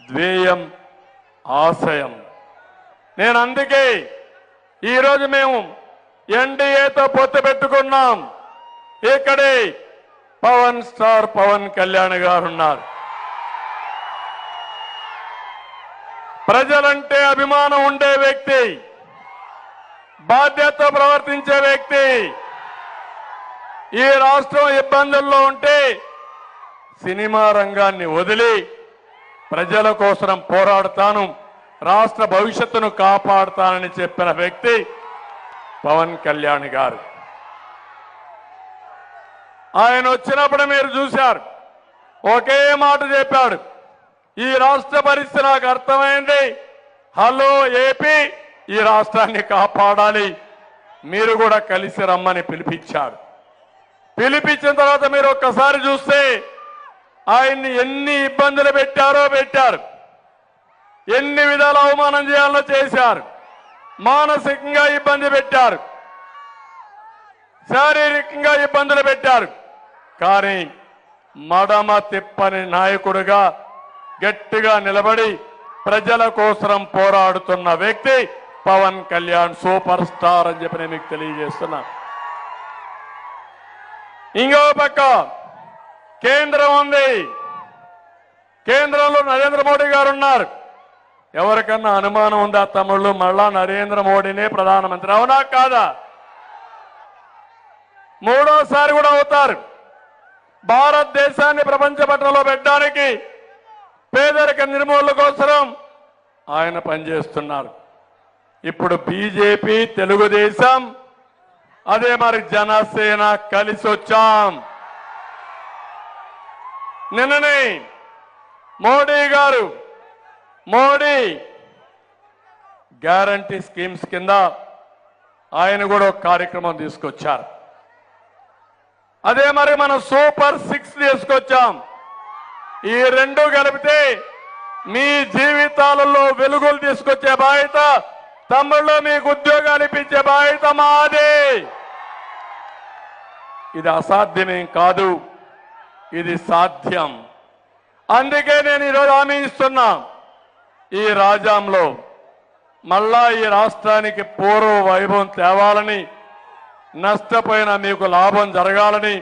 ధ్యేయం, ఆశయం. నేను అందుకే ఈరోజు మేము ఎన్డీఏతో పొత్తు పెట్టుకున్నాం. ఇక్కడే పవన్ స్టార్ పవన్ కళ్యాణ్ గారు ఉన్నారు. ప్రజలంటే అభిమానం ఉండే వ్యక్తి, బాధ్యతతో ప్రవర్తించే వ్యక్తి. ఈ రాష్ట్రం ఇబ్బందుల్లో ఉంటే సినిమా రంగాన్ని వదిలి ప్రజల కోసం పోరాడతాను, రాష్ట్ర భవిష్యత్తును కాపాడుతానని చెప్పిన వ్యక్తి పవన్ కళ్యాణ్ గారు. ఆయన వచ్చినప్పుడు మీరు చూశారు, ఒకే మాట చెప్పాడు, ఈ రాష్ట్ర పరిస్థితి నాకు అర్థమైంది, హలో ఏపీ, ఈ రాష్ట్రాన్ని కాపాడాలి, మీరు కూడా కలిసి రమ్మని పిలిపించాడు. పిలిపించిన తర్వాత మీరు ఒక్కసారి చూస్తే ఆయన్ని ఎన్ని ఇబ్బందులు పెట్టారు, ఎన్ని విధాల అవమానం చేయాలో చేశారు, మానసికంగా ఇబ్బంది పెట్టారు, శారీరకంగా ఇబ్బందులు పెట్టారు. కానీ మడమ తిప్పని నాయకుడిగా గట్టిగా నిలబడి ప్రజల కోసం పోరాడుతున్న వ్యక్తి పవన్ కళ్యాణ్, సూపర్ స్టార్ అని చెప్పి నేను మీకు తెలియజేస్తున్నా. ఇంకో పక్క కేంద్రం ఉంది, కేంద్రంలో నరేంద్ర మోడీ గారు ఉన్నారు. ఎవరికన్నా అనుమానం ఉందా తమ్ముళ్ళు, మళ్ళా నరేంద్ర మోడీనే ప్రధానమంత్రి అవునా కాదా? మూడోసారి కూడా అవుతారు. భారతదేశాన్ని ప్రపంచ పటంలో పెట్టడానికి, పేదరిక నిర్మూలన కోసం ఆయన పనిచేస్తున్నారు. ఇప్పుడు బీజేపీ, తెలుగుదేశం, అదే మరి జనసేన కలిసి వచ్చాం. నిన్ననే మోడీ గ్యారంటీ స్కీమ్స్ కింద ఆయన కూడా ఒక కార్యక్రమం తీసుకొచ్చారు. అదే మరి మనం సూపర్ 6 తీసుకొచ్చాం. ఈ రెండు కలిపితే మీ జీవితాలలో వెలుగులు తీసుకొచ్చే బాధ్యత, తమ్ముళ్ళు మీకు ఉద్యోగాలు ఇప్పించే బాధ్యత మాదే. ఇది అసాధ్యమేం కాదు, ఇది సాధ్యం. అందుకే నేను ఈరోజు హామీ ఇస్తున్నా, ఈ రాజ్యంలో మళ్ళా ఈ రాష్ట్రానికి పూర్వ వైభవం తేవాలని, నష్టపోయిన మీకు లాభం జరగాలని,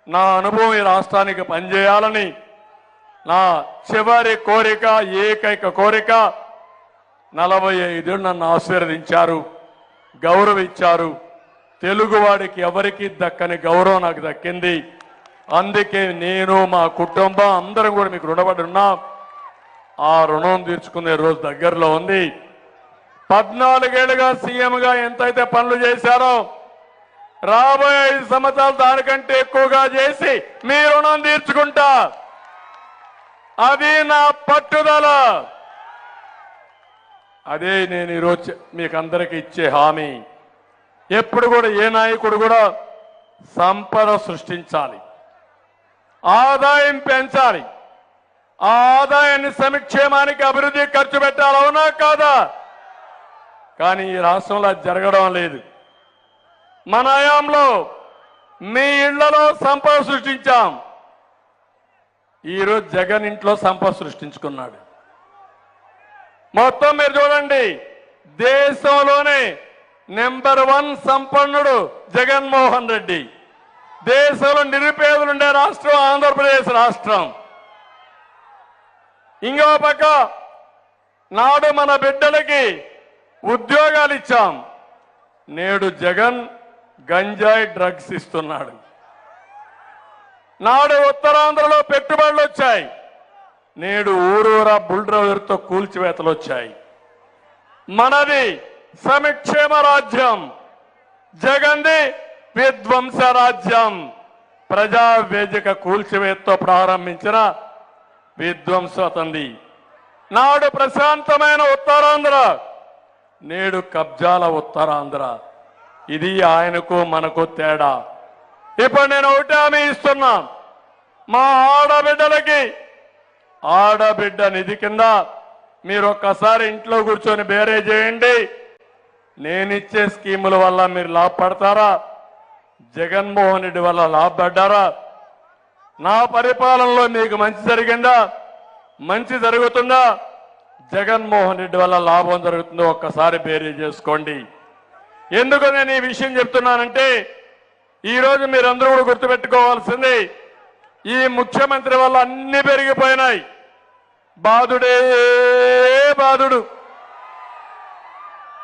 నా అనుభవం ఈ రాష్ట్రానికి పనిచేయాలని నా చివరి కోరిక, ఏకైక కోరిక. 45 ఏళ్ళు నన్ను ఆశీర్వదించారు, గౌరవించారు. తెలుగువాడికి ఎవరికి దక్కని గౌరవం నాకు దక్కింది. అందుకే నేను, మా కుటుంబం అందరం కూడా మీకు రుణపడి ఉన్నాం. ఆ రుణం తీర్చుకునే రోజు దగ్గరలో ఉంది. 14 ఏళ్లుగా సీఎంగా ఎంతైతే పనులు చేశారో రాబోయే 5 సంవత్సరాలు దానికంటే ఎక్కువగా చేసి మీ రుణం తీర్చుకుంటా. అది నా పట్టుదల. అదే నేను ఈరోజు మీకు అందరికీ ఇచ్చే హామీ. ఎప్పుడు కూడా ఏ నాయకుడు కూడా సంపద సృష్టించాలి, ఆదాయం పెంచాలి, ఆ ఆదాయాన్ని సంక్షేమానికి, అభివృద్ధి ఖర్చు పెట్టాలి, అవునా కాదా? కానీ ఈ రాష్ట్రంలో అది జరగడం లేదు. మన హయాంలో మీ ఇళ్లలో సంపద సృష్టించాం. ఈరోజు జగన్ ఇంట్లో సంపద సృష్టించుకున్నాడు. మొత్తం మీరు చూడండి, దేశంలోనే నెంబర్ 1 సంపన్నుడు జగన్మోహన్ రెడ్డి. దేశంలో నిరుపేదలు ఉండే రాష్ట్రం ఆంధ్రప్రదేశ్ రాష్ట్రం. ఇంకో పక్క నాడు మన బిడ్డలకి ఉద్యోగాలు ఇచ్చాం. నేడు జగన్ గంజాయి డ్రగ్స్ ఇస్తున్నాడు. నాడు ఉత్తరాంధ్రలో పెట్టుబడులు వచ్చాయి, నేడు ఊరూరా బుల్డోజర్తో కూల్చివేతలు వచ్చాయి. మనది సంక్షేమ రాజ్యం, జగన్ది విధ్వంస రాజ్యం. ప్రజా వేదిక కూల్చివేతతో ప్రారంభించిన విధ్వంసతంది. నాడు ప్రశాంతమైన ఉత్తరాంధ్ర, నేడు కబ్జాల ఉత్తరాంధ్ర. ఇది ఆయనకు మనకు తేడా. ఇప్పుడు నేను ఒకటి హామీ ఇస్తున్నా, మా ఆడబిడ్డలకి ఆడబిడ్డ నిధి కింద మీరు ఒక్కసారి ఇంట్లో కూర్చొని బేరే చేయండి. నేనిచ్చే స్కీముల వల్ల మీరు లాభపడతారా, జగన్మోహన్ రెడ్డి వల్ల లాభపడ్డారా, నా పరిపాలనలో మీకు మంచి జరిగిందా, మంచి జరుగుతుందా, జగన్మోహన్ రెడ్డి వల్ల లాభం జరుగుతుందో ఒక్కసారి బేరీ చేసుకోండి. ఎందుకు నేను ఈ విషయం చెప్తున్నానంటే, ఈరోజు మీరందరూ కూడా గుర్తుపెట్టుకోవాల్సింది, ఈ ముఖ్యమంత్రి వల్ల అన్ని పెరిగిపోయినాయి. బాధుడే బాధుడు.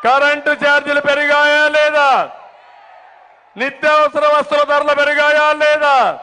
కరెంటు ఛార్జీలు పెరిగాయా లేదా? నిత్యావసర వస్తువుల ధరలు పెరిగాయా లేదా?